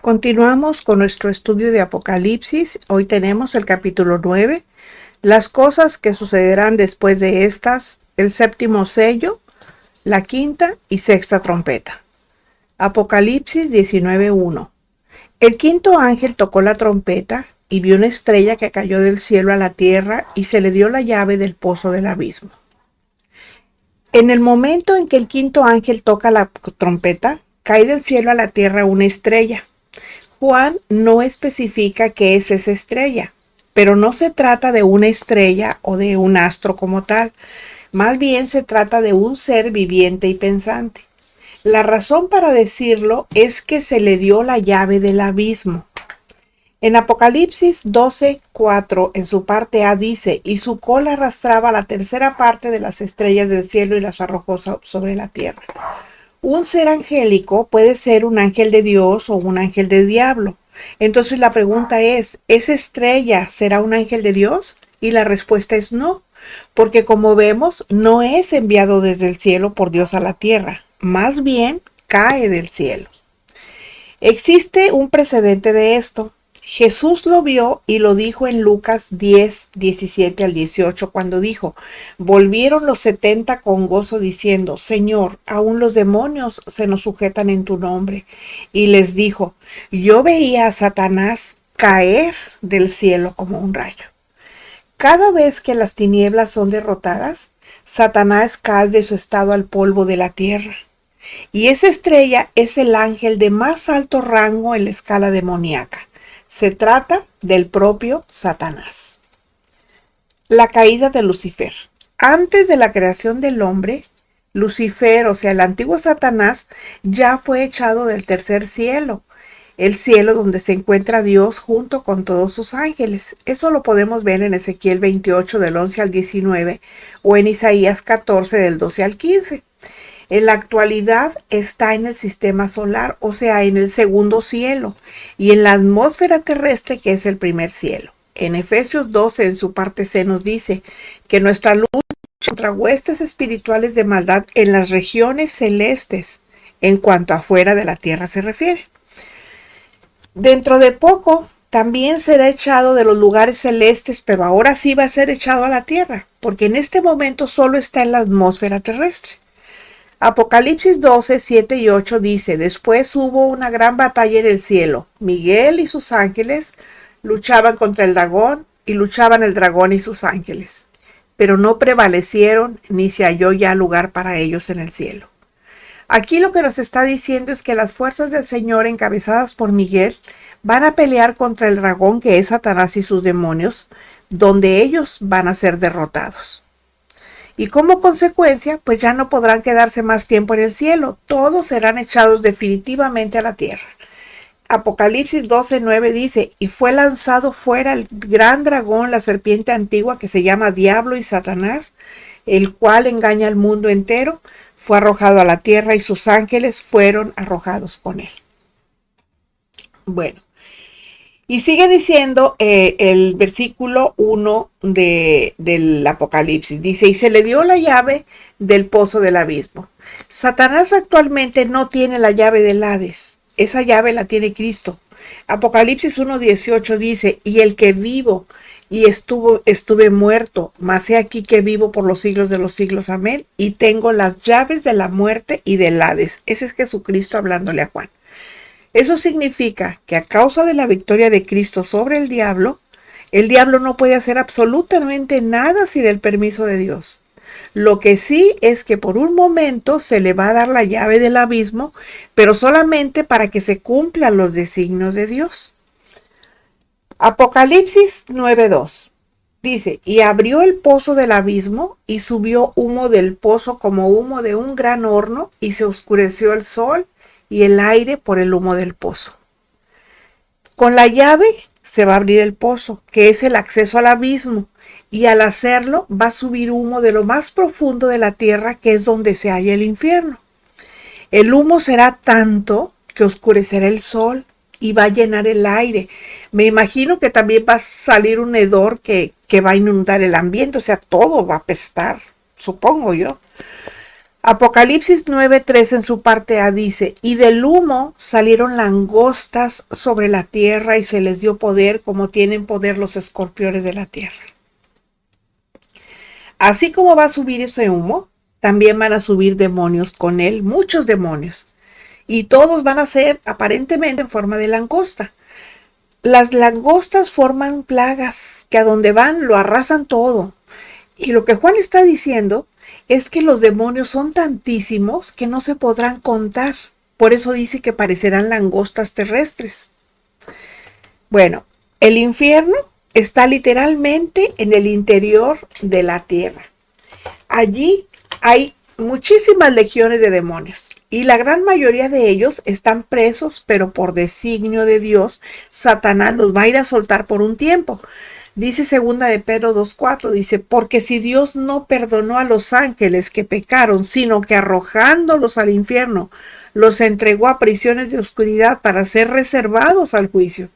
Continuamos con nuestro estudio de Apocalipsis. Hoy tenemos el capítulo 9, las cosas que sucederán después de estas, el séptimo sello, la quinta y sexta trompeta. Apocalipsis 19:1. El quinto ángel tocó la trompeta y vio una estrella que cayó del cielo a la tierra y se le dio la llave del pozo del abismo. En el momento en que el quinto ángel toca la trompeta, cae del cielo a la tierra una estrella. Juan no especifica qué es esa estrella, pero no se trata de una estrella o de un astro como tal, más bien se trata de un ser viviente y pensante. La razón para decirlo es que se le dio la llave del abismo. En Apocalipsis 12:4, en su parte A dice, y su cola arrastraba la tercera parte de las estrellas del cielo y las arrojó sobre la tierra. Un ser angélico puede ser un ángel de Dios o un ángel del diablo. Entonces la pregunta es, ¿esa estrella será un ángel de Dios? Y la respuesta es no, porque como vemos, no es enviado desde el cielo por Dios a la tierra, más bien cae del cielo. Existe un precedente de esto. Jesús lo vio y lo dijo en Lucas 10, 17 al 18, cuando dijo, volvieron los 70 con gozo diciendo, Señor, aún los demonios se nos sujetan en tu nombre. Y les dijo, yo veía a Satanás caer del cielo como un rayo. Cada vez que las tinieblas son derrotadas, Satanás cae de su estado al polvo de la tierra. Y esa estrella es el ángel de más alto rango en la escala demoníaca. Se trata del propio Satanás. La caída de Lucifer. Antes de la creación del hombre, Lucifer, o sea, el antiguo Satanás, ya fue echado del tercer cielo, el cielo donde se encuentra Dios junto con todos sus ángeles. Eso lo podemos ver en Ezequiel 28 del 11 al 19 o en Isaías 14 del 12 al 15. En la actualidad está en el sistema solar, o sea, en el segundo cielo, y en la atmósfera terrestre, que es el primer cielo. En Efesios 12, en su parte C, nos dice que nuestra lucha contra huestes espirituales de maldad en las regiones celestes, en cuanto afuera de la tierra se refiere. Dentro de poco, también será echado de los lugares celestes, pero ahora sí va a ser echado a la tierra, porque en este momento solo está en la atmósfera terrestre. Apocalipsis 12, 7 y 8 dice, después hubo una gran batalla en el cielo. Miguel y sus ángeles luchaban contra el dragón y luchaban el dragón y sus ángeles, pero no prevalecieron ni se halló ya lugar para ellos en el cielo. Aquí lo que nos está diciendo es que las fuerzas del Señor encabezadas por Miguel van a pelear contra el dragón que es Satanás y sus demonios, donde ellos van a ser derrotados. Y como consecuencia, pues ya no podrán quedarse más tiempo en el cielo. Todos serán echados definitivamente a la tierra. Apocalipsis 12:9 dice, y fue lanzado fuera el gran dragón, la serpiente antigua que se llama Diablo y Satanás, el cual engaña al mundo entero, fue arrojado a la tierra y sus ángeles fueron arrojados con él. Bueno. Y sigue diciendo el versículo 1 del Apocalipsis. Dice, y se le dio la llave del pozo del abismo. Satanás actualmente no tiene la llave del Hades. Esa llave la tiene Cristo. Apocalipsis 1:18 dice, y el que vivo y estuve muerto, mas he aquí que vivo por los siglos de los siglos. Amén. Y tengo las llaves de la muerte y del Hades. Ese es Jesucristo hablándole a Juan. Eso significa que a causa de la victoria de Cristo sobre el diablo no puede hacer absolutamente nada sin el permiso de Dios. Lo que sí es que por un momento se le va a dar la llave del abismo, pero solamente para que se cumplan los designios de Dios. Apocalipsis 9:2 dice, y abrió el pozo del abismo y subió humo del pozo como humo de un gran horno y se oscureció el sol y el aire por el humo del pozo. Con la llave se va a abrir el pozo, que es el acceso al abismo, y al hacerlo va a subir humo de lo más profundo de la tierra, que es donde se halla el infierno. El humo será tanto que oscurecerá el sol y va a llenar el aire. Me imagino que también va a salir un hedor que va a inundar el ambiente, o sea, todo va a apestar, supongo yo. Apocalipsis 9:3 en su parte A dice, y del humo salieron langostas sobre la tierra y se les dio poder como tienen poder los escorpiones de la tierra. Así como va a subir ese humo, también van a subir demonios con él, muchos demonios. Y todos van a ser aparentemente en forma de langosta. Las langostas forman plagas que a donde van lo arrasan todo. Y lo que Juan está diciendo es que los demonios son tantísimos que no se podrán contar. Por eso dice que parecerán langostas terrestres. Bueno, el infierno está literalmente en el interior de la tierra. Allí hay muchísimas legiones de demonios y la gran mayoría de ellos están presos, pero por designio de Dios, Satanás los va a ir a soltar por un tiempo. Dice segunda de Pedro 2:4, dice, porque si Dios no perdonó a los ángeles que pecaron, sino que arrojándolos al infierno, los entregó a prisiones de oscuridad para ser reservados al juicio.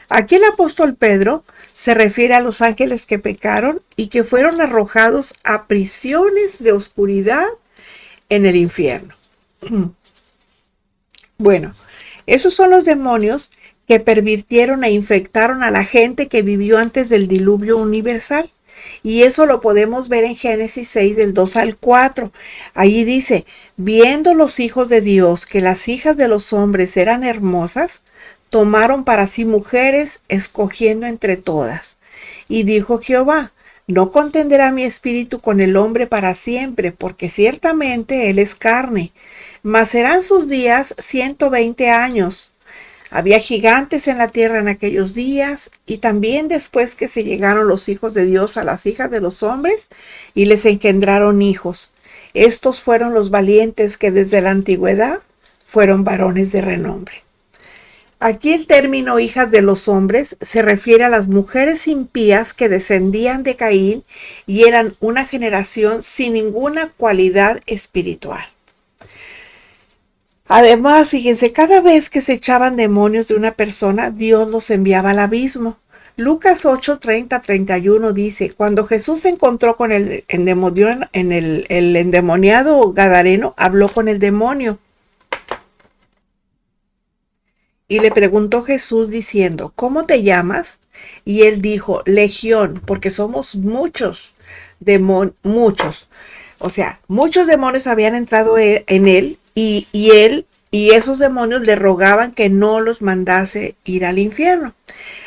Aquí el apóstol Pedro se refiere a los ángeles que pecaron y que fueron arrojados a prisiones de oscuridad en el infierno. Bueno, esos son los demonios que pervirtieron e infectaron a la gente que vivió antes del diluvio universal. Y eso lo podemos ver en Génesis 6 del 2 al 4. Allí dice, viendo los hijos de Dios que las hijas de los hombres eran hermosas, tomaron para sí mujeres, escogiendo entre todas. Y dijo Jehová, no contenderá mi espíritu con el hombre para siempre, porque ciertamente él es carne, mas serán sus días 120 años. Había gigantes en la tierra en aquellos días, y también después que se llegaron los hijos de Dios a las hijas de los hombres, y les engendraron hijos. Estos fueron los valientes que desde la antigüedad fueron varones de renombre. Aquí el término hijas de los hombres se refiere a las mujeres impías que descendían de Caín y eran una generación sin ninguna cualidad espiritual. Además, fíjense, cada vez que se echaban demonios de una persona, Dios los enviaba al abismo. Lucas 8:30-31 dice, cuando Jesús se encontró con el endemoniado gadareno, habló con el demonio. Y le preguntó Jesús diciendo, ¿cómo te llamas? Y él dijo, Legión, porque somos muchos, muchos. O sea, muchos demonios habían entrado en él y esos demonios le rogaban que no los mandase ir al infierno.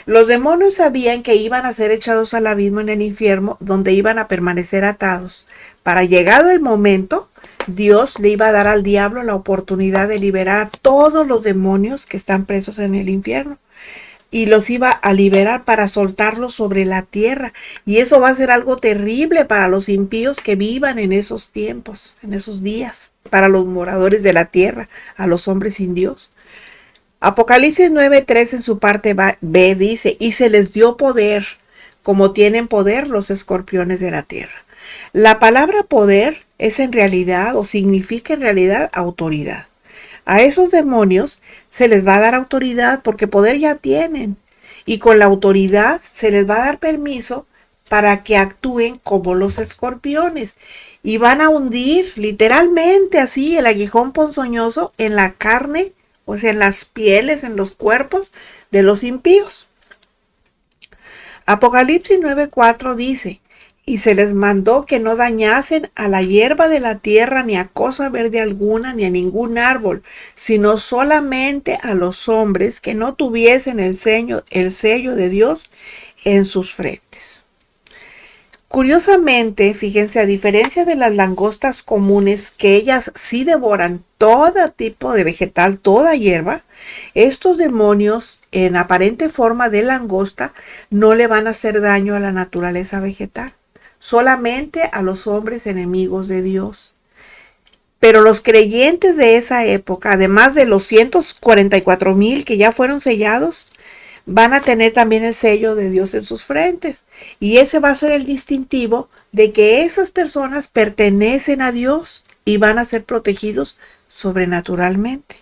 Los demonios sabían que iban a ser echados al abismo en el infierno, donde iban a permanecer atados. Para llegado el momento, Dios le iba a dar al diablo la oportunidad de liberar a todos los demonios que están presos en el infierno. Y los iba a liberar para soltarlos sobre la tierra. Y eso va a ser algo terrible para los impíos que vivan en esos tiempos, en esos días, para los moradores de la tierra, a los hombres sin Dios. Apocalipsis 9:3 en su parte B dice, y se les dio poder, como tienen poder los escorpiones de la tierra. La palabra poder es en realidad o significa en realidad autoridad. A esos demonios se les va a dar autoridad porque poder ya tienen. Y con la autoridad se les va a dar permiso para que actúen como los escorpiones. Y van a hundir literalmente así el aguijón ponzoñoso en la carne, o sea, en las pieles, en los cuerpos de los impíos. Apocalipsis 9:4 dice, y se les mandó que no dañasen a la hierba de la tierra, ni a cosa verde alguna, ni a ningún árbol, sino solamente a los hombres que no tuviesen el sello de Dios en sus frentes. Curiosamente, fíjense, a diferencia de las langostas comunes, que ellas sí devoran todo tipo de vegetal, toda hierba, estos demonios en aparente forma de langosta no le van a hacer daño a la naturaleza vegetal, solamente a los hombres enemigos de Dios. Pero los creyentes de esa época, además de los 144,000 que ya fueron sellados, van a tener también el sello de Dios en sus frentes. Y ese va a ser el distintivo de que esas personas pertenecen a Dios y van a ser protegidos sobrenaturalmente.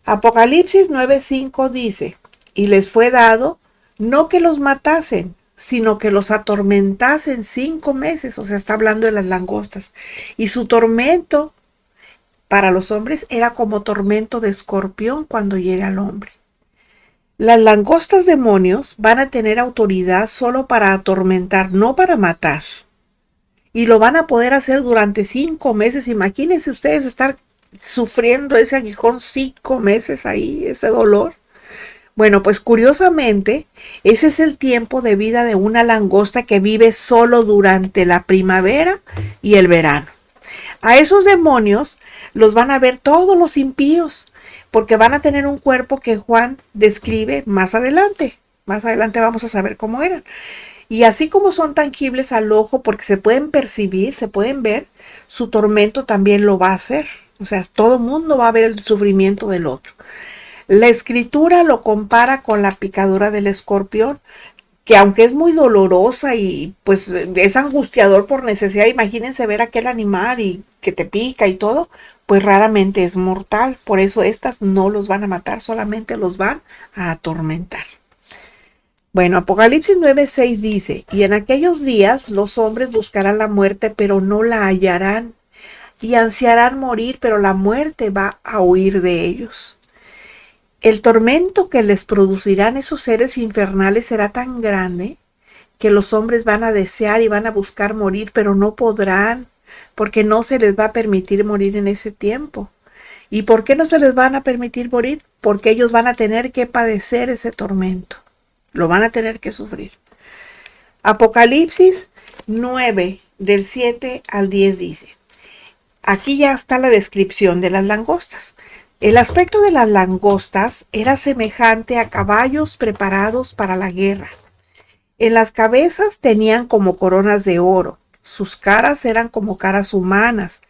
Apocalipsis 9:5 dice, y les fue dado no que los matasen, sino que los atormentasen 5 meses. O sea, está hablando de las langostas. Y su tormento para los hombres era como tormento de escorpión cuando llega al hombre. Las langostas demonios van a tener autoridad solo para atormentar, no para matar. Y lo van a poder hacer durante 5 meses. Imagínense ustedes estar sufriendo ese aguijón 5 meses ahí, ese dolor. Bueno, pues curiosamente, ese es el tiempo de vida de una langosta que vive solo durante la primavera y el verano. A esos demonios los van a ver todos los impíos, porque van a tener un cuerpo que Juan describe más adelante. Más adelante vamos a saber cómo eran. Y así como son tangibles al ojo porque se pueden percibir, se pueden ver, su tormento también lo va a hacer. O sea, todo mundo va a ver el sufrimiento del otro. La escritura lo compara con la picadura del escorpión, que aunque es muy dolorosa y pues es angustiador por necesidad, imagínense ver aquel animal y que te pica y todo, pues raramente es mortal. Por eso estas no los van a matar, solamente los van a atormentar. Bueno, Apocalipsis 9:6 dice, y en aquellos días los hombres buscarán la muerte, pero no la hallarán, y ansiarán morir, pero la muerte va a huir de ellos. El tormento que les producirán esos seres infernales será tan grande que los hombres van a desear y van a buscar morir, pero no podrán, porque no se les va a permitir morir en ese tiempo. ¿Y por qué no se les van a permitir morir? Porque ellos van a tener que padecer ese tormento. Lo van a tener que sufrir. Apocalipsis 9, del 7 al 10 dice, aquí ya está la descripción de las langostas. El aspecto de las langostas era semejante a caballos preparados para la guerra. En las cabezas tenían como coronas de oro, sus caras eran como caras humanas,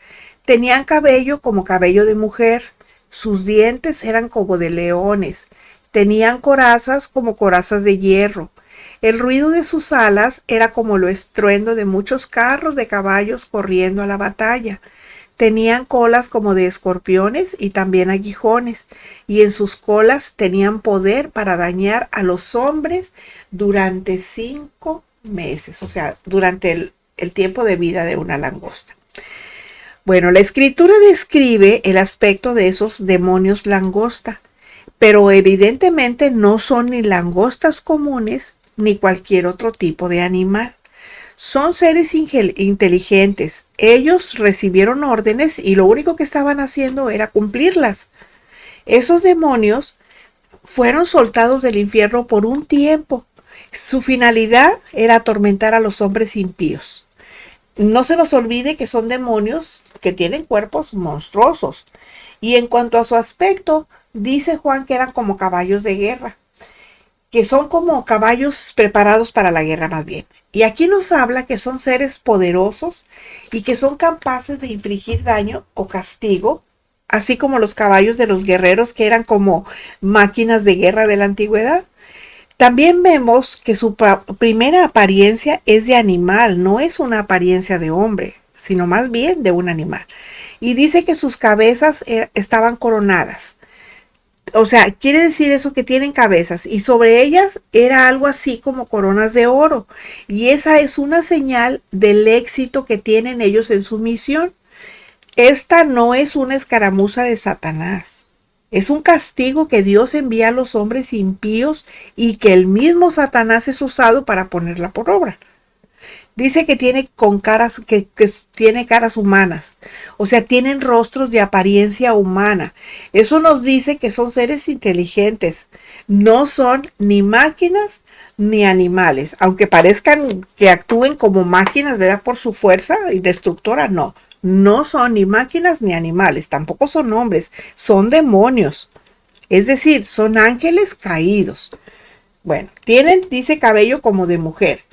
tenían cabello como cabello de mujer, sus dientes eran como de leones, tenían corazas como corazas de hierro. El ruido de sus alas era como el estruendo de muchos carros de caballos corriendo a la batalla. Tenían colas como de escorpiones y también aguijones, y en sus colas tenían poder para dañar a los hombres durante 5 meses, o sea, durante el tiempo de vida de una langosta. Bueno, la escritura describe el aspecto de esos demonios langosta, pero evidentemente no son ni langostas comunes ni cualquier otro tipo de animal. Son seres inteligentes. Ellos recibieron órdenes y lo único que estaban haciendo era cumplirlas. Esos demonios fueron soltados del infierno por un tiempo. Su finalidad era atormentar a los hombres impíos. No se nos olvide que son demonios que tienen cuerpos monstruosos. Y en cuanto a su aspecto, dice Juan que eran como caballos de guerra, que son como caballos preparados para la guerra más bien. Y aquí nos habla que son seres poderosos y que son capaces de infligir daño o castigo, así como los caballos de los guerreros que eran como máquinas de guerra de la antigüedad. También vemos que su primera apariencia es de animal, no es una apariencia de hombre, sino más bien de un animal. Y dice que sus cabezas estaban coronadas. O sea, quiere decir eso que tienen cabezas y sobre ellas era algo así como coronas de oro. Y esa es una señal del éxito que tienen ellos en su misión. Esta no es una escaramuza de Satanás. Es un castigo que Dios envía a los hombres impíos y que el mismo Satanás es usado para ponerla por obra. Dice que tiene tiene caras humanas, o sea, tienen rostros de apariencia humana. Eso nos dice que son seres inteligentes, no son ni máquinas ni animales, aunque parezcan que actúen como máquinas, ¿verdad? Por su fuerza y destructora, no. No son ni máquinas ni animales, tampoco son hombres, son demonios. Es decir, son ángeles caídos. Bueno, tienen, dice, cabello como de mujer.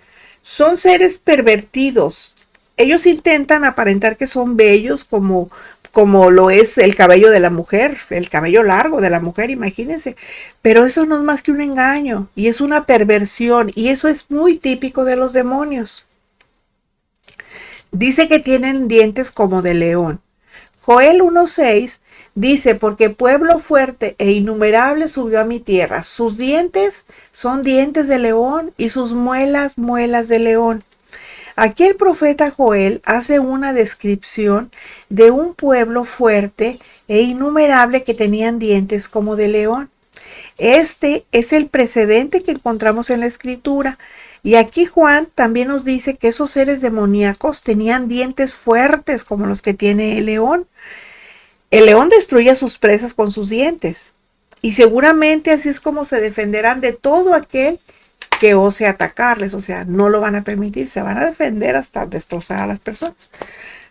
Son seres pervertidos. Ellos intentan aparentar que son bellos como lo es el cabello de la mujer, el cabello largo de la mujer, imagínense. Pero eso no es más que un engaño y es una perversión y eso es muy típico de los demonios. Dice que tienen dientes como de león. Joel 1:6 Dice, porque pueblo fuerte e innumerable subió a mi tierra. Sus dientes son dientes de león y sus muelas, muelas de león. Aquí el profeta Joel hace una descripción de un pueblo fuerte e innumerable que tenían dientes como de león. Este es el precedente que encontramos en la escritura. Y aquí Juan también nos dice que esos seres demoníacos tenían dientes fuertes como los que tiene el león. El león destruye a sus presas con sus dientes. Y seguramente así es como se defenderán de todo aquel que ose atacarles. O sea, no lo van a permitir. Se van a defender hasta destrozar a las personas.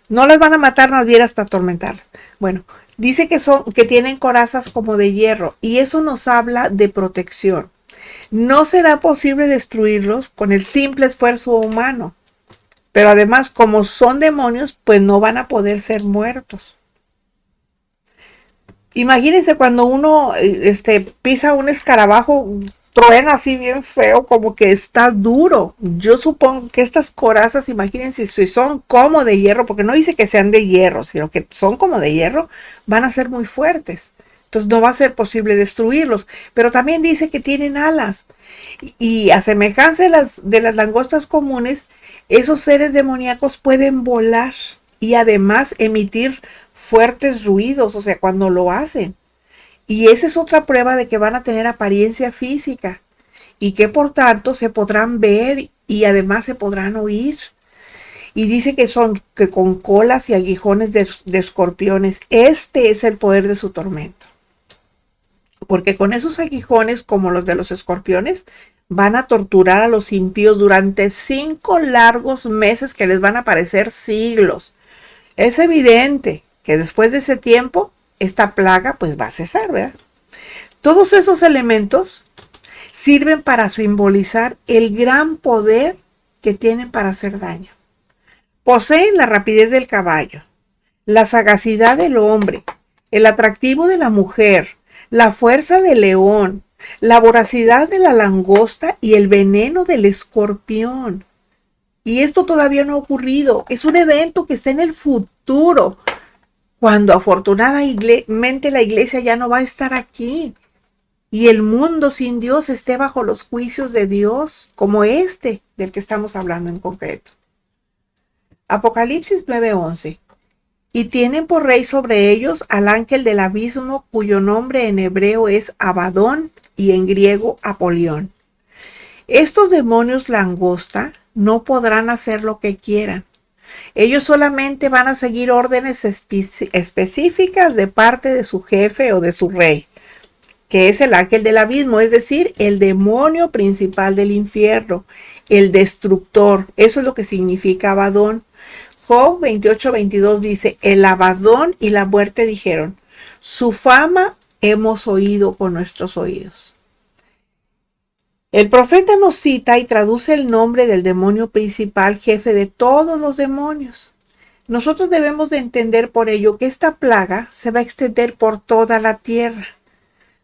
No las van a matar, más bien hasta atormentarlas. Bueno, dice que tienen corazas como de hierro. Y eso nos habla de protección. No será posible destruirlos con el simple esfuerzo humano. Pero además, como son demonios, pues no van a poder ser muertos. Imagínense cuando uno pisa un escarabajo, truena así bien feo, como que está duro. Yo supongo que estas corazas, imagínense, si son como de hierro, porque no dice que sean de hierro, sino que son como de hierro, van a ser muy fuertes. Entonces no va a ser posible destruirlos. Pero también dice que tienen alas. Y a semejanza de las langostas comunes, esos seres demoníacos pueden volar y además emitir fuertes ruidos, o sea, cuando lo hacen. Y esa es otra prueba de que van a tener apariencia física y que por tanto se podrán ver y además se podrán oír. Y dice que con colas y aguijones de escorpiones. Este es el poder de su tormento. Porque con esos aguijones, como los de los escorpiones, van a torturar a los impíos durante 5 largos meses que les van a parecer siglos. Es evidente que después de ese tiempo, esta plaga pues va a cesar, ¿verdad? Todos esos elementos sirven para simbolizar el gran poder que tienen para hacer daño. Poseen la rapidez del caballo, la sagacidad del hombre, el atractivo de la mujer, la fuerza del león, la voracidad de la langosta y el veneno del escorpión. Y esto todavía no ha ocurrido. Es un evento que está en el futuro, cuando afortunadamente la iglesia ya no va a estar aquí y el mundo sin Dios esté bajo los juicios de Dios, como este del que estamos hablando en concreto. Apocalipsis 9:11. Y tienen por rey sobre ellos al ángel del abismo, cuyo nombre en hebreo es Abadón y en griego Apolión. Estos demonios langosta no podrán hacer lo que quieran. Ellos solamente van a seguir órdenes específicas de parte de su jefe o de su rey, que es el ángel del abismo, es decir, el demonio principal del infierno, el destructor. Eso es lo que significa Abadón. Job 28:22 dice, el Abadón y la muerte dijeron, su fama hemos oído con nuestros oídos. El profeta nos cita y traduce el nombre del demonio principal, jefe de todos los demonios. Nosotros debemos de entender por ello que esta plaga se va a extender por toda la tierra,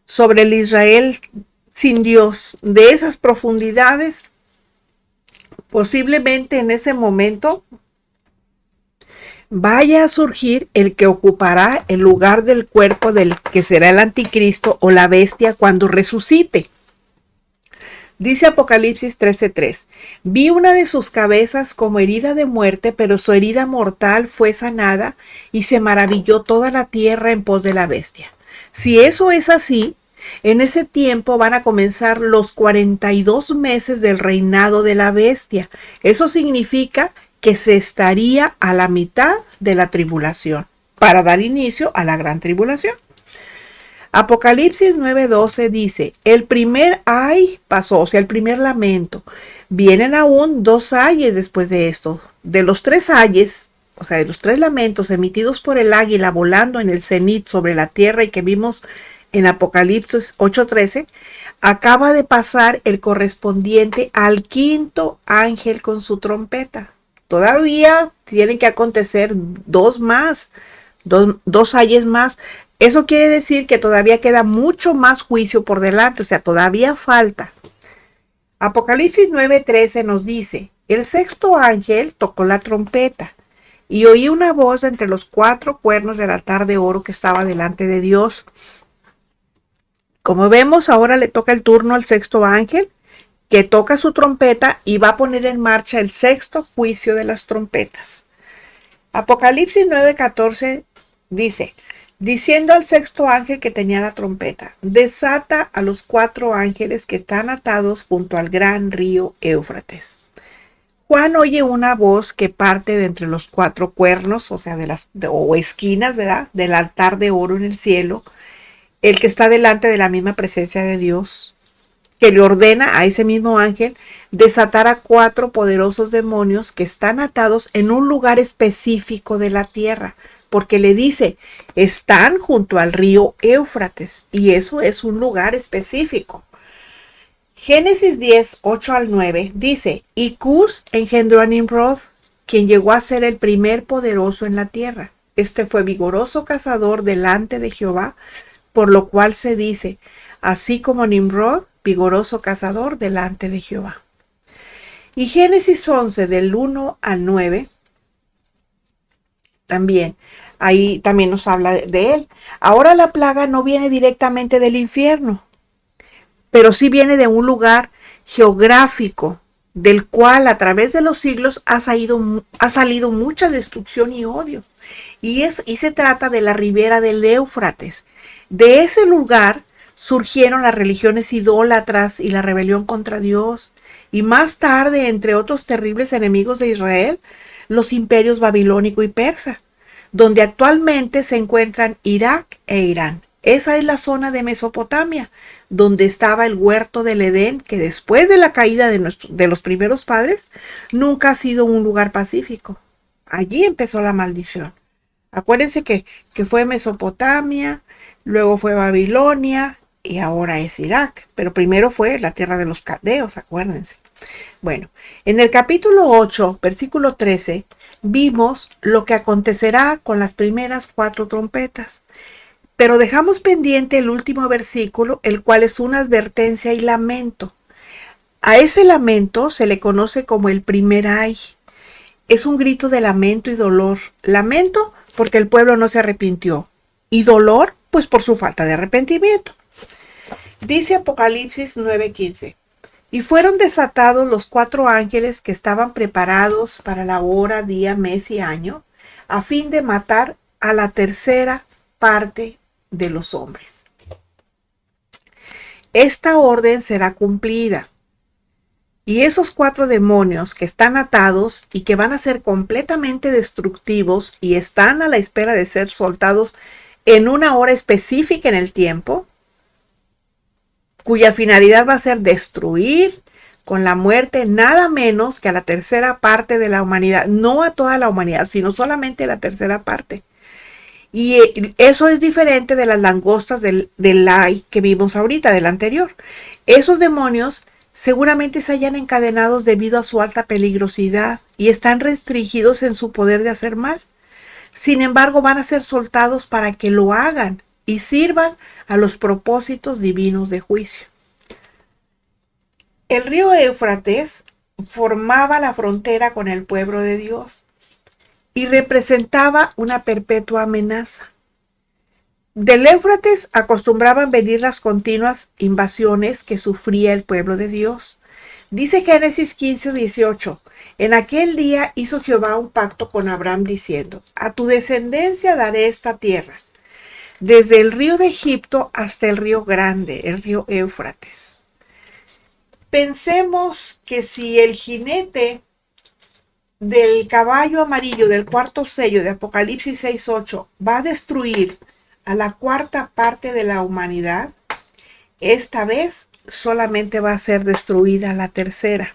sobre el Israel sin Dios, de esas profundidades. Posiblemente en ese momento vaya a surgir el que ocupará el lugar del cuerpo del que será el anticristo o la bestia cuando resucite. Dice Apocalipsis 13:3, vi una de sus cabezas como herida de muerte, pero su herida mortal fue sanada y se maravilló toda la tierra en pos de la bestia. Si eso es así, en ese tiempo van a comenzar los 42 meses del reinado de la bestia. Eso significa que se estaría a la mitad de la tribulación, para dar inicio a la gran tribulación. Apocalipsis 9:12 dice, el primer ay pasó, o sea, el primer lamento. Vienen aún 2 ayes después de esto. De los 3 ayes, o sea, de los 3 lamentos emitidos por el águila volando en el cenit sobre la tierra y que vimos en Apocalipsis 8:13, acaba de pasar el correspondiente al 5.º ángel con su trompeta. Todavía tienen que acontecer 2 más, 2 ayes más. Eso quiere decir que todavía queda mucho más juicio por delante, o sea, todavía falta. Apocalipsis 9:13 nos dice, el 6.º ángel tocó la trompeta y oí una voz de entre los 4 cuernos del altar de oro que estaba delante de Dios. Como vemos, ahora le toca el turno al sexto ángel, que toca su trompeta y va a poner en marcha el sexto juicio de las trompetas. Apocalipsis 9:14 dice, diciendo al sexto ángel que tenía la trompeta, desata a los 4 ángeles que están atados junto al gran río Éufrates. Juan oye una voz que parte de entre los 4 cuernos, o sea, o esquinas, ¿verdad?, del altar de oro en el cielo, el que está delante de la misma presencia de Dios, que le ordena a ese mismo ángel desatar a 4 poderosos demonios que están atados en un lugar específico de la tierra, porque le dice, están junto al río Éufrates, y eso es un lugar específico. Génesis 10, 8 al 9 dice, y Cus engendró a Nimrod, quien llegó a ser el primer poderoso en la tierra. Este fue vigoroso cazador delante de Jehová, por lo cual se dice, así como Nimrod, vigoroso cazador delante de Jehová. Y Génesis 11 del 1 al 9, ahí también nos habla de él. Ahora la plaga no viene directamente del infierno, pero sí viene de un lugar geográfico del cual a través de los siglos ha salido mucha destrucción y odio. Y se trata de la ribera del Éufrates. De ese lugar surgieron las religiones idólatras y la rebelión contra Dios. Y más tarde, entre otros terribles enemigos de Israel, los imperios babilónico y persa, donde actualmente se encuentran Irak e Irán. Esa es la zona de Mesopotamia, donde estaba el huerto del Edén, que después de la caída de los primeros padres, nunca ha sido un lugar pacífico. Allí empezó la maldición. Acuérdense que fue Mesopotamia, luego fue Babilonia y ahora es Irak. Pero primero fue la tierra de los caldeos, acuérdense. Bueno, en el capítulo 8, versículo 13, vimos lo que acontecerá con las primeras 4 trompetas. Pero dejamos pendiente el último versículo, el cual es una advertencia y lamento. A ese lamento se le conoce como el primer ay. Es un grito de lamento y dolor. Lamento porque el pueblo no se arrepintió. Y dolor, pues por su falta de arrepentimiento. Dice Apocalipsis 9:15. Y fueron desatados los 4 ángeles que estaban preparados para la hora, día, mes y año, a fin de matar a la tercera parte de los hombres. Esta orden será cumplida. Y esos 4 demonios que están atados y que van a ser completamente destructivos y están a la espera de ser soltados en una hora específica en el tiempo, cuya finalidad va a ser destruir con la muerte nada menos que a la tercera parte de la humanidad, no a toda la humanidad, sino solamente a la tercera parte. Y eso es diferente de las langostas del ay que vimos ahorita, del anterior. Esos demonios seguramente se hayan encadenados debido a su alta peligrosidad y están restringidos en su poder de hacer mal. Sin embargo, van a ser soltados para que lo hagan y sirvan a los propósitos divinos de juicio. El río Éufrates formaba la frontera con el pueblo de Dios y representaba una perpetua amenaza. Del Éufrates acostumbraban venir las continuas invasiones que sufría el pueblo de Dios. Dice Génesis 15:18, en aquel día hizo Jehová un pacto con Abraham diciendo, a tu descendencia daré esta tierra, desde el río de Egipto hasta el río grande, el río Éufrates. Pensemos que si el jinete del caballo amarillo del 4º sello de Apocalipsis 6:8 va a destruir a la 4ª parte de la humanidad, esta vez solamente va a ser destruida la 3ª.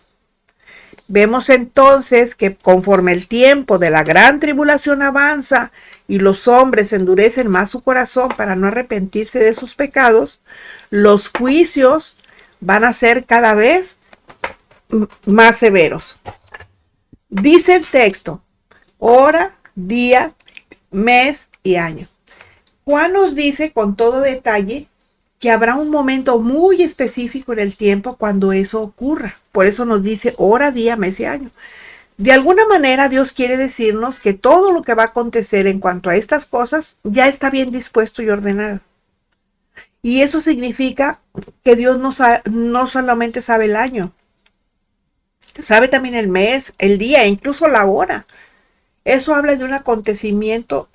Vemos entonces que conforme el tiempo de la gran tribulación avanza y los hombres endurecen más su corazón para no arrepentirse de sus pecados, los juicios van a ser cada vez más severos. Dice el texto, hora, día, mes y año. Juan nos dice con todo detalle que habrá un momento muy específico en el tiempo cuando eso ocurra. Por eso nos dice hora, día, mes y año. De alguna manera Dios quiere decirnos que todo lo que va a acontecer en cuanto a estas cosas ya está bien dispuesto y ordenado. Y eso significa que Dios no solamente sabe el año, sabe también el mes, el día e incluso la hora. Eso habla de un acontecimiento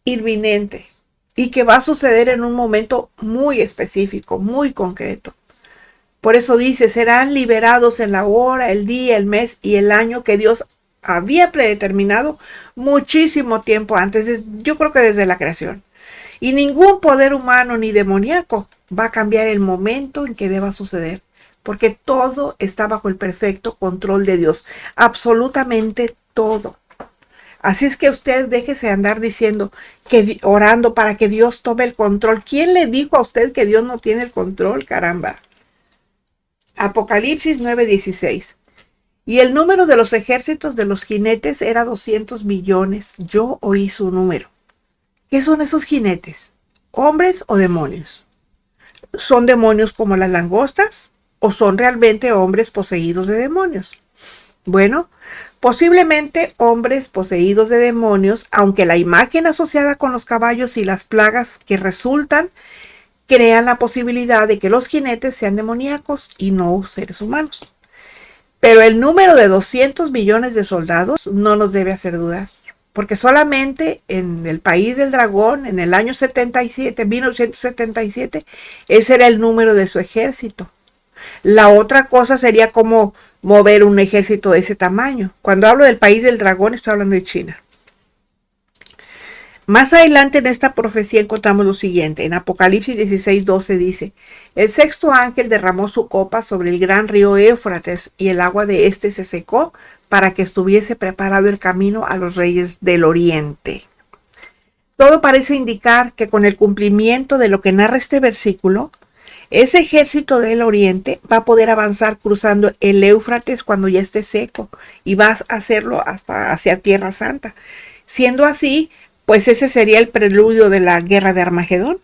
inminente y que va a suceder en un momento muy específico, muy concreto. Por eso dice, serán liberados en la hora, el día, el mes y el año que Dios había predeterminado muchísimo tiempo antes, yo creo que desde la creación. Y ningún poder humano ni demoníaco va a cambiar el momento en que deba suceder, porque todo está bajo el perfecto control de Dios, absolutamente todo. Así es que usted déjese andar diciendo, orando para que Dios tome el control. ¿Quién le dijo a usted que Dios no tiene el control, caramba? Apocalipsis 9:16. Y el número de los ejércitos de los jinetes era 200 millones. Yo oí su número. ¿Qué son esos jinetes? ¿Hombres o demonios? ¿Son demonios como las langostas? ¿O son realmente hombres poseídos de demonios? Bueno, posiblemente hombres poseídos de demonios, aunque la imagen asociada con los caballos y las plagas que resultan crean la posibilidad de que los jinetes sean demoníacos y no seres humanos. Pero el número de 200 millones de soldados no nos debe hacer dudar, porque solamente en el país del dragón, en el año 1977, ese era el número de su ejército. La otra cosa sería como mover un ejército de ese tamaño. Cuando hablo del país del dragón, estoy hablando de China. Más adelante en esta profecía encontramos lo siguiente. En Apocalipsis 16:12 dice, el sexto ángel derramó su copa sobre el gran río Éufrates y el agua de éste se secó para que estuviese preparado el camino a los reyes del oriente. Todo parece indicar que con el cumplimiento de lo que narra este versículo, ese ejército del oriente va a poder avanzar cruzando el Éufrates cuando ya esté seco y va a hacerlo hasta hacia Tierra Santa. Siendo así, pues ese sería el preludio de la guerra de Armagedón.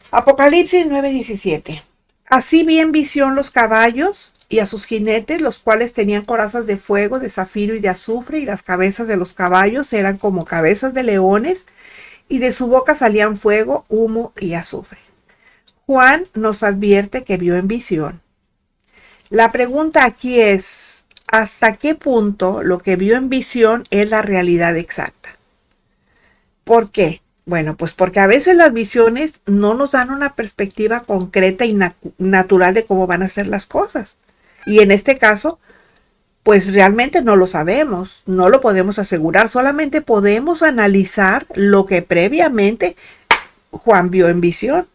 Apocalipsis 9:17. Así vi en visión los caballos y a sus jinetes, los cuales tenían corazas de fuego, de zafiro y de azufre, y las cabezas de los caballos eran como cabezas de leones, y de su boca salían fuego, humo y azufre. Juan nos advierte que vio en visión. La pregunta aquí es, ¿hasta qué punto lo que vio en visión es la realidad exacta? ¿Por qué? Bueno, pues porque a veces las visiones no nos dan una perspectiva concreta y natural de cómo van a ser las cosas. Y en este caso, pues realmente no lo sabemos, no lo podemos asegurar, solamente podemos analizar lo que previamente Juan vio en visión.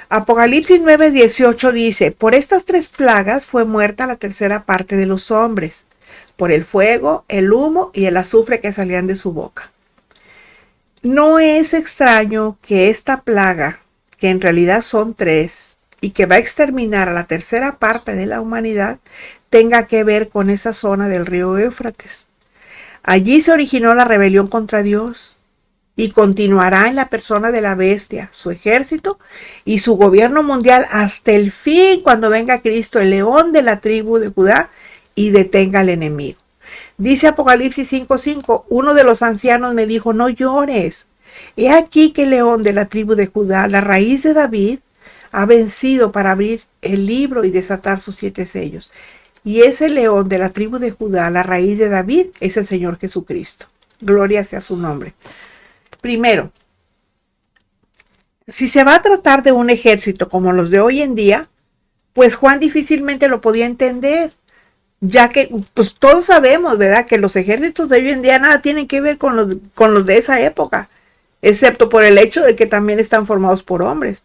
Apocalipsis 9:18 dice, por estas 3 plagas fue muerta la tercera parte de los hombres, por el fuego, el humo y el azufre que salían de su boca. No es extraño que esta plaga, que en realidad son 3, y que va a exterminar a la tercera parte de la humanidad, tenga que ver con esa zona del río Éufrates. Allí se originó la rebelión contra Dios y continuará en la persona de la bestia, su ejército y su gobierno mundial hasta el fin, cuando venga Cristo, el león de la tribu de Judá, y detenga al enemigo. Dice Apocalipsis 5:5, uno de los ancianos me dijo, no llores. He aquí que el león de la tribu de Judá, la raíz de David, ha vencido para abrir el libro y desatar sus 7 sellos. Y ese león de la tribu de Judá, la raíz de David, es el Señor Jesucristo. Gloria sea su nombre. Primero, si se va a tratar de un ejército como los de hoy en día, pues Juan difícilmente lo podía entender, ya que pues todos sabemos, ¿verdad?, que los ejércitos de hoy en día nada tienen que ver con los de esa época, excepto por el hecho de que también están formados por hombres.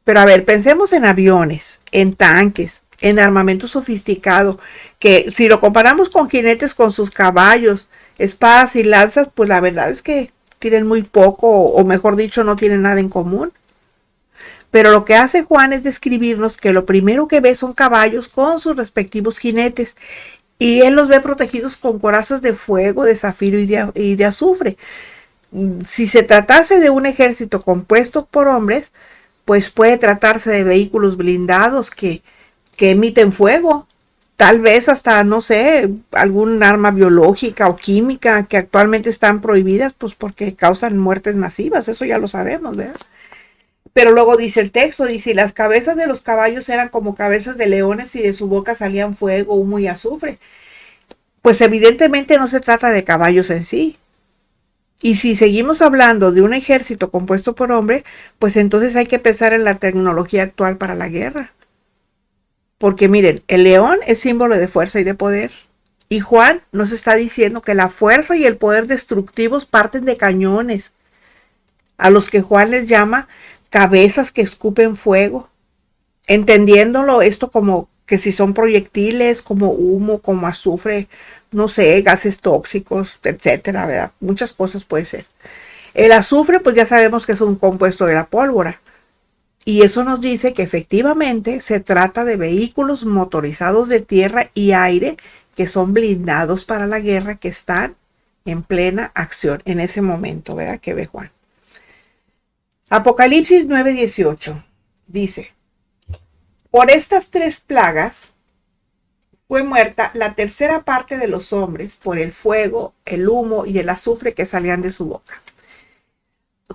Pero a ver, pensemos en aviones, en tanques, en armamento sofisticado, que si lo comparamos con jinetes con sus caballos, espadas y lanzas, pues la verdad es que tienen muy poco, o mejor dicho, no tienen nada en común. Pero lo que hace Juan es describirnos que lo primero que ve son caballos con sus respectivos jinetes, y él los ve protegidos con corazas de fuego, de zafiro y de azufre. Si se tratase de un ejército compuesto por hombres, pues puede tratarse de vehículos blindados que emiten fuego, tal vez hasta, no sé, algún arma biológica o química que actualmente están prohibidas, pues porque causan muertes masivas, eso ya lo sabemos, ¿verdad? Pero luego dice el texto, dice, y las cabezas de los caballos eran como cabezas de leones y de su boca salían fuego, humo y azufre. Pues evidentemente no se trata de caballos en sí. Y si seguimos hablando de un ejército compuesto por hombres, pues entonces hay que pensar en la tecnología actual para la guerra. Porque miren, el león es símbolo de fuerza y de poder. Y Juan nos está diciendo que la fuerza y el poder destructivos parten de cañones, a los que Juan les llama cabezas que escupen fuego, entendiéndolo esto como que si son proyectiles, como humo, como azufre, no sé, gases tóxicos, etcétera, ¿verdad? Muchas cosas puede ser. El azufre, pues ya sabemos que es un compuesto de la pólvora. Y eso nos dice que efectivamente se trata de vehículos motorizados de tierra y aire que son blindados para la guerra, que están en plena acción en ese momento, ¿verdad? Que ve Juan. Apocalipsis 9:18 dice, por estas 3 plagas fue muerta la tercera parte de los hombres por el fuego, el humo y el azufre que salían de su boca.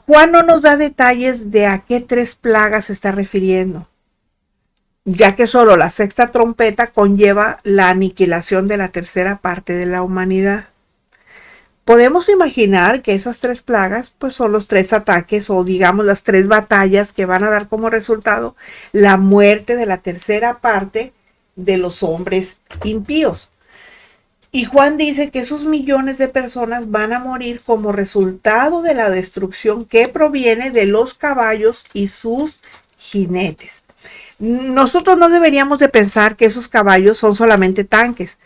Juan no nos da detalles de a qué 3 plagas se está refiriendo, ya que solo la sexta trompeta conlleva la aniquilación de la tercera parte de la humanidad. Podemos imaginar que esas 3 plagas pues son los 3 ataques o digamos las 3 batallas que van a dar como resultado la muerte de la tercera parte de los hombres impíos. Y Juan dice que esos millones de personas van a morir como resultado de la destrucción que proviene de los caballos y sus jinetes. Nosotros no deberíamos de pensar que esos caballos son solamente tanques.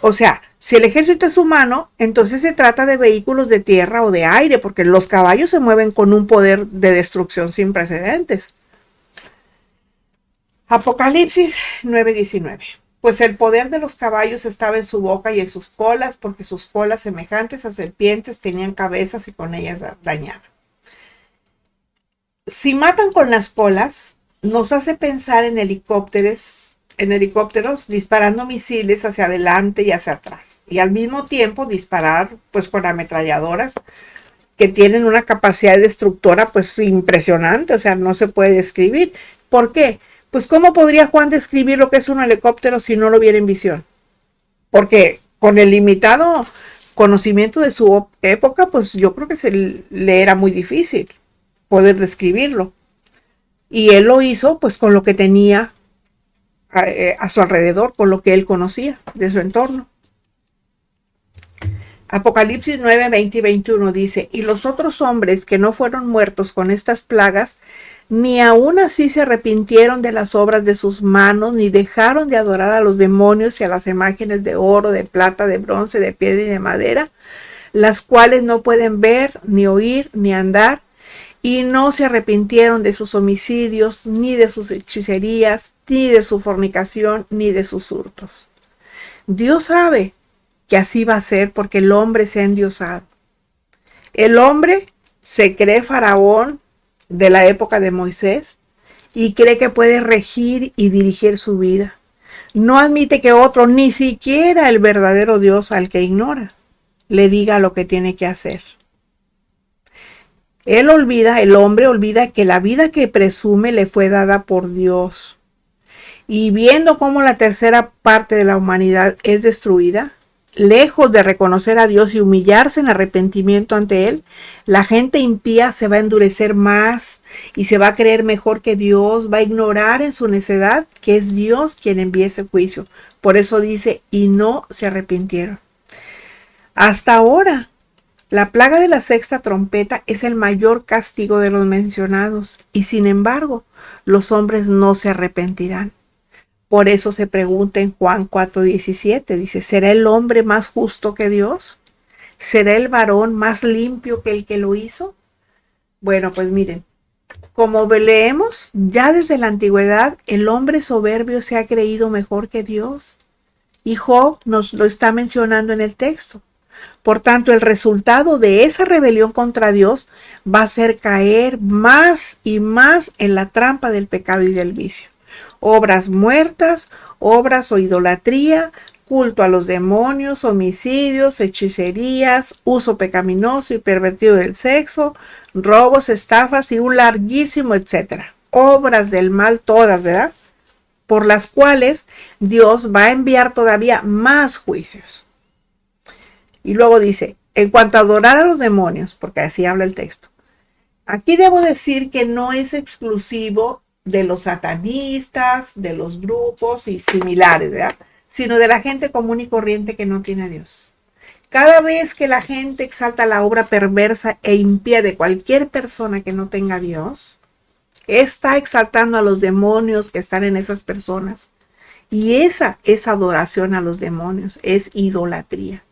O sea, si el ejército es humano, entonces se trata de vehículos de tierra o de aire, porque los caballos se mueven con un poder de destrucción sin precedentes. Apocalipsis 9:19. Pues el poder de los caballos estaba en su boca y en sus colas, porque sus colas semejantes a serpientes tenían cabezas y con ellas dañaban. Si matan con las colas, nos hace pensar en helicópteros disparando misiles hacia adelante y hacia atrás. Y al mismo tiempo disparar pues con ametralladoras que tienen una capacidad destructora pues impresionante, o sea, no se puede describir. ¿Por qué? Pues ¿cómo podría Juan describir lo que es un helicóptero si no lo viera en visión? Porque con el limitado conocimiento de su época, pues yo creo que le era muy difícil poder describirlo. Y él lo hizo pues con lo que tenía a su alrededor, con lo que él conocía de su entorno. Apocalipsis 9, 20 y 21 dice, y los otros hombres que no fueron muertos con estas plagas, ni aún así se arrepintieron de las obras de sus manos, ni dejaron de adorar a los demonios y a las imágenes de oro, de plata, de bronce, de piedra y de madera, las cuales no pueden ver, ni oír, ni andar, y no se arrepintieron de sus homicidios, ni de sus hechicerías, ni de su fornicación, ni de sus hurtos. Dios sabe que así va a ser porque el hombre se ha endiosado. El hombre se cree faraón de la época de Moisés y cree que puede regir y dirigir su vida. No admite que otro, ni siquiera el verdadero Dios al que ignora, le diga lo que tiene que hacer. El hombre olvida que la vida que presume le fue dada por Dios. Y viendo cómo la tercera parte de la humanidad es destruida, lejos de reconocer a Dios y humillarse en arrepentimiento ante Él, la gente impía se va a endurecer más y se va a creer mejor que Dios, va a ignorar en su necedad que es Dios quien envía ese juicio. Por eso dice, y no se arrepintieron. Hasta ahora, la plaga de la sexta trompeta es el mayor castigo de los mencionados, y sin embargo, los hombres no se arrepentirán. Por eso se pregunta en Juan 4:17, dice, ¿será el hombre más justo que Dios? ¿Será el varón más limpio que el que lo hizo? Bueno, pues miren, como leemos, ya desde la antigüedad el hombre soberbio se ha creído mejor que Dios. Y Job nos lo está mencionando en el texto. Por tanto, el resultado de esa rebelión contra Dios va a ser caer más y más en la trampa del pecado y del vicio. obras muertas, obras o idolatría, culto a los demonios, homicidios, hechicerías, uso pecaminoso y pervertido del sexo, robos, estafas y un larguísimo etcétera. Obras del mal todas, ¿verdad? Por las cuales Dios va a enviar todavía más juicios. Y luego dice, en cuanto a adorar a los demonios, porque así habla el texto, aquí debo decir que no es exclusivo de los satanistas, de los grupos y similares, ¿verdad? Sino de la gente común y corriente que no tiene a Dios. Cada vez que la gente exalta la obra perversa e impía de cualquier persona que no tenga a Dios, está exaltando a los demonios que están en esas personas. Y esa es adoración a los demonios, es idolatría.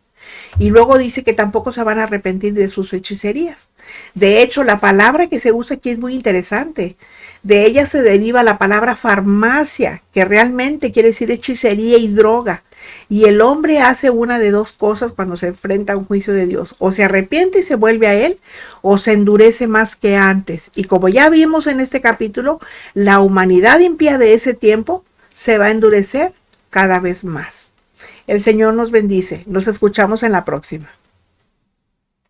Y luego dice que tampoco se van a arrepentir de sus hechicerías. De hecho, la palabra que se usa aquí es muy interesante. De ella se deriva la palabra farmacia, que realmente quiere decir hechicería y droga. Y el hombre hace una de dos cosas cuando se enfrenta a un juicio de Dios. O se arrepiente y se vuelve a él, o se endurece más que antes. Y como ya vimos en este capítulo, la humanidad impía de ese tiempo se va a endurecer cada vez más. El Señor nos bendice. Nos escuchamos en la próxima.